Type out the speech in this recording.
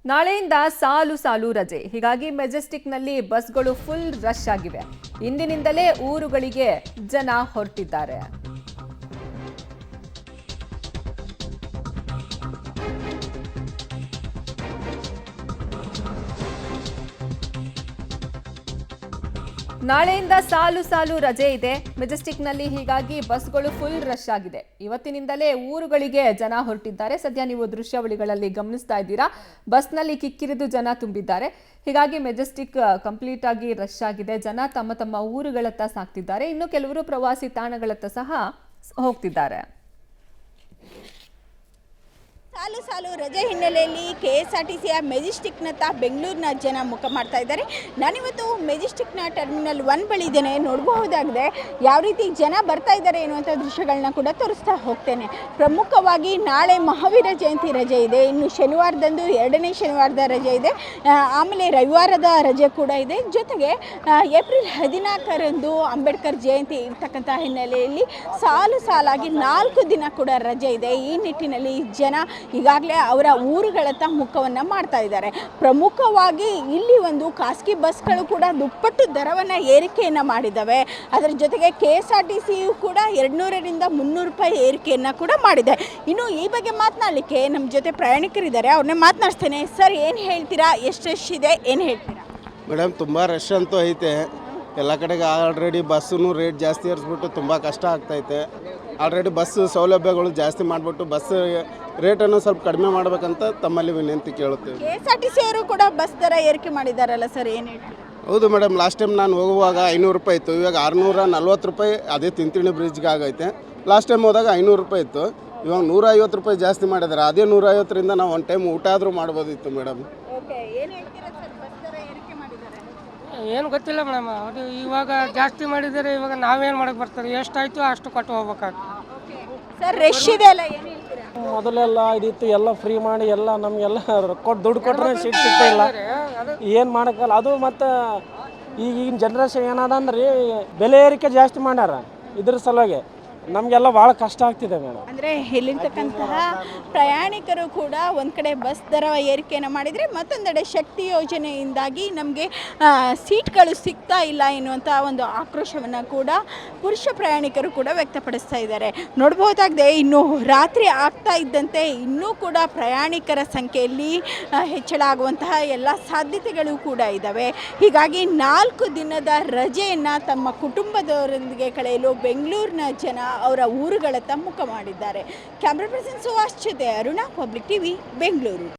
ನಾಳೆಯಿಂದ ಸಾಲು ಸಾಲು ರಜೆ. ಹೀಗಾಗಿ ಮೆಜೆಸ್ಟಿಕ್ನಲ್ಲಿ ಬಸ್ಗಳು ಫುಲ್ ರಶ್ ಆಗಿವೆ. ಇಂದಿನಿಂದಲೇ ಊರುಗಳಿಗೆ ಜನ ಹೊರಟಿದ್ದಾರೆ. ನಾಳೆಯಿಂದ ಸಾಲು ಸಾಲು ರಜೆ ಇದೆ ಮೆಜೆಸ್ಟಿಕ್ನಲ್ಲಿ. ಹೀಗಾಗಿ ಬಸ್ಗಳು ಫುಲ್ ರಶ್ ಆಗಿದೆ. ಇವತ್ತಿನಿಂದಲೇ ಊರುಗಳಿಗೆ ಜನ ಹೊರಟಿದ್ದಾರೆ. ಸದ್ಯ ನೀವು ದೃಶ್ಯಾವಳಿಗಳಲ್ಲಿ ಗಮನಿಸ್ತಾ ಇದ್ದೀರಾ, ಬಸ್ನಲ್ಲಿ ಕಿಕ್ಕಿರಿದು ಜನ ತುಂಬಿದ್ದಾರೆ. ಹೀಗಾಗಿ ಮೆಜೆಸ್ಟಿಕ್ ಕಂಪ್ಲೀಟ್ ಆಗಿ ರಶ್ ಆಗಿದೆ. ಜನ ತಮ್ಮ ತಮ್ಮ ಊರುಗಳತ್ತ ಸಾಗ್ತಿದ್ದಾರೆ. ಇನ್ನು ಕೆಲವರು ಪ್ರವಾಸಿ ತಾಣಗಳತ್ತ ಸಹ ಹೋಗ್ತಿದ್ದಾರೆ. ಸಾಲು ಸಾಲು ರಜೆ ಹಿನ್ನೆಲೆಯಲ್ಲಿ KSRTCಯ ಮೆಜೆಸ್ಟಿಕ್ನತ್ತ ಬೆಂಗಳೂರಿನ ಜನ ಮುಖ ಮಾಡ್ತಾ ಇದ್ದಾರೆ. ನಾನಿವತ್ತು ಮೆಜೆಸ್ಟಿಕ್ನ ಟರ್ಮಿನಲ್ 1 ಬಳಿ ಇದ್ದೇನೆ. ನೋಡಬಹುದಾಗಿದೆ ಯಾವ ರೀತಿ ಜನ ಬರ್ತಾ ಇದ್ದಾರೆ ಎನ್ನುವಂಥ ದೃಶ್ಯಗಳನ್ನ ಕೂಡ ತೋರಿಸ್ತಾ ಹೋಗ್ತೇನೆ. ಪ್ರಮುಖವಾಗಿ ನಾಳೆ ಮಹಾವೀರ ಜಯಂತಿ ರಜೆ ಇದೆ. ಇನ್ನು ಶನಿವಾರದಂದು 2ನೇ ಶನಿವಾರದ ರಜೆ ಇದೆ. ಆಮೇಲೆ ರವಿವಾರದ ರಜೆ ಕೂಡ ಇದೆ. ಜೊತೆಗೆ ಏಪ್ರಿಲ್ 14ರಂದು ಅಂಬೇಡ್ಕರ್ ಜಯಂತಿ ಇರ್ತಕ್ಕಂಥ ಹಿನ್ನೆಲೆಯಲ್ಲಿ ಸಾಲು ಸಾಲಾಗಿ 4 ದಿನ ಕೂಡ ರಜೆ ಇದೆ. ಈ ನಿಟ್ಟಿನಲ್ಲಿ ಜನ ಈಗಾಗಲೇ ಅವರ ಊರುಗಳತ್ತ ಮುಖವನ್ನು ಮಾಡ್ತಾ ಇದ್ದಾರೆ. ಪ್ರಮುಖವಾಗಿ ಇಲ್ಲಿ ಒಂದು ಖಾಸಗಿ ಬಸ್ಗಳು ಕೂಡ ದುಪ್ಪಟ್ಟು ದರವನ್ನು ಏರಿಕೆಯನ್ನು ಮಾಡಿದ್ದಾವೆ. ಅದರ ಜೊತೆಗೆ KSRTCಯು ಕೂಡ 200ರಿಂದ 300 ರೂಪಾಯಿ ಏರಿಕೆಯನ್ನು ಕೂಡ ಮಾಡಿದೆ. ಇನ್ನು ಈ ಬಗ್ಗೆ ಮಾತನಾಡಲಿಕ್ಕೆ ನಮ್ಮ ಜೊತೆ ಪ್ರಯಾಣಿಕರಿದ್ದಾರೆ, ಅವ್ರನ್ನೇ ಮಾತನಾಡ್ತೇನೆ. ಸರ್, ಏನು ಹೇಳ್ತೀರಾ? ಎಷ್ಟು ರಶ್ ಇದೆ, ಏನು ಹೇಳ್ತೀರಾ? ಮೇಡಮ್, ತುಂಬ ರಶ್ ಅಂತೂ ಐತೆ. ಎಲ್ಲ ಕಡೆಗೆ ಆಲ್ರೆಡಿ ಬಸ್ಸೂ ರೇಟ್ ಜಾಸ್ತಿ ಏರಿಸ್ಬಿಟ್ಟು ತುಂಬ ಕಷ್ಟ ಆಗ್ತೈತೆ. ಆಲ್ರೆಡಿ ಬಸ್ ಸೌಲಭ್ಯಗಳು ಜಾಸ್ತಿ ಮಾಡಿಬಿಟ್ಟು ಬಸ್ ರೇಟನ್ನು ಸ್ವಲ್ಪ ಕಡಿಮೆ ಮಾಡಬೇಕಂತ ತಮ್ಮಲ್ಲಿ ವಿನಂತಿ ಕೇಳುತ್ತೇವೆ. KSRTC ಅವರು ಕೂಡ ಬಸ್ ದರ ಏರಿಕೆ ಮಾಡಿದ್ದಾರಲ್ಲ ಸರ್, ಏನು ಹೇಳ್ತೀರಾ? ಹೌದು ಮೇಡಮ್, ಲಾಸ್ಟ್ ಟೈಮ್ ನಾನು ಹೋಗುವಾಗ 500 ರೂಪಾಯಿ ಇತ್ತು. ಇವಾಗ 640 ರೂಪಾಯಿ ಅದೇ ತಿಂತಿಣಿ ಬ್ರಿಡ್ಜ್ಗೆ ಆಗೈತೆ. ಲಾಸ್ಟ್ ಟೈಮ್ ಹೋದಾಗ 500 ರೂಪಾಯಿ ಇತ್ತು. ಇವಾಗ 150 ರೂಪಾಯಿ ಜಾಸ್ತಿ ಮಾಡಿದ್ದಾರೆ. ಅದೇ 150ರಿಂದ ನಾವು ಒಂದು ಟೈಮ್ ಊಟ ಆದರೂ ಮಾಡ್ಬೋದಿತ್ತು ಮೇಡಮ್. ಏನು ಗೊತ್ತಿಲ್ಲ ಮೇಡಮ್, ಅದು ಇವಾಗ ಜಾಸ್ತಿ ಮಾಡಿದ್ದಾರೆ. ಇವಾಗ ನಾವೇನು ಮಾಡಕ್ಕೆ ಬರ್ತದೆ? ಎಷ್ಟಾಯಿತು ಅಷ್ಟು ಕೊಟ್ಟು ಹೋಗ್ಬೇಕಾಗ್ತದೆ. ಸರ್, ರಶ್ ಇದೆ ಅಲ್ಲ, ಏನು ಹೇಳ್ತೀರಾ? ಮೊದಲೆಲ್ಲ ಇದಿತ್ತು, ಎಲ್ಲ ಫ್ರೀ ಮಾಡಿ ಎಲ್ಲ ನಮಗೆಲ್ಲ ಕೊಟ್ಟು ದುಡ್ಡು ಕೊಟ್ಟರೆ ಸೀಟ್ ಸಿಗ್ತಾ ಇಲ್ಲ. ಏನು ಮಾಡೋಕ್ಕಲ್ಲ. ಅದು ಮತ್ತು ಈಗಿನ ಜನ್ರೇಷನ್ ಏನದ ಅಂದ್ರೆ ಬೆಲೆ ಏರಿಕೆ ಜಾಸ್ತಿ ಮಾಡ್ಯಾರ. ಇದ್ರ ಸಲುವಾಗಿ ನಮಗೆಲ್ಲ ಭಾಳ ಕಷ್ಟ ಆಗ್ತಿದೆ ಮೇಡಮ್. ಅಂದರೆ ಇಲ್ಲಿರ್ತಕ್ಕಂತಹ ಪ್ರಯಾಣಿಕರು ಕೂಡ ಒಂದು ಕಡೆ ಬಸ್ ದರ ಏರಿಕೆಯನ್ನು ಮಾಡಿದರೆ, ಮತ್ತೊಂದೆಡೆ ಶಕ್ತಿ ಯೋಜನೆಯಿಂದಾಗಿ ನಮಗೆ ಸೀಟ್ಗಳು ಸಿಗ್ತಾ ಇಲ್ಲ ಎನ್ನುವಂಥ ಒಂದು ಆಕ್ರೋಶವನ್ನು ಕೂಡ ಪುರುಷ ಪ್ರಯಾಣಿಕರು ಕೂಡ ವ್ಯಕ್ತಪಡಿಸ್ತಾ ಇದ್ದಾರೆ. ನೋಡ್ಬೋದಾಗಿದೆ, ಇನ್ನು ರಾತ್ರಿ ಆಗ್ತಾ ಇದ್ದಂತೆ ಇನ್ನೂ ಕೂಡ ಪ್ರಯಾಣಿಕರ ಸಂಖ್ಯೆಯಲ್ಲಿ ಹೆಚ್ಚಳ ಆಗುವಂತಹ ಎಲ್ಲ ಸಾಧ್ಯತೆಗಳು ಕೂಡ ಇದ್ದಾವೆ. ಹೀಗಾಗಿ 4 ದಿನದ ರಜೆಯನ್ನು ತಮ್ಮ ಕುಟುಂಬದವರೊಂದಿಗೆ ಕಳೆಯಲು ಬೆಂಗಳೂರಿನ ಜನ ಅವರ ಊರುಗಳತ್ತ ಮುಖ ಮಾಡಿದ್ದಾರೆ. ಕ್ಯಾಮ್ರಾ ಪರ್ಸನ್ ಸುಹಾಸ್ ಜೊತೆ ಅರುಣಾ, ಪಬ್ಲಿಕ್ ಟಿವಿ, ಬೆಂಗಳೂರು.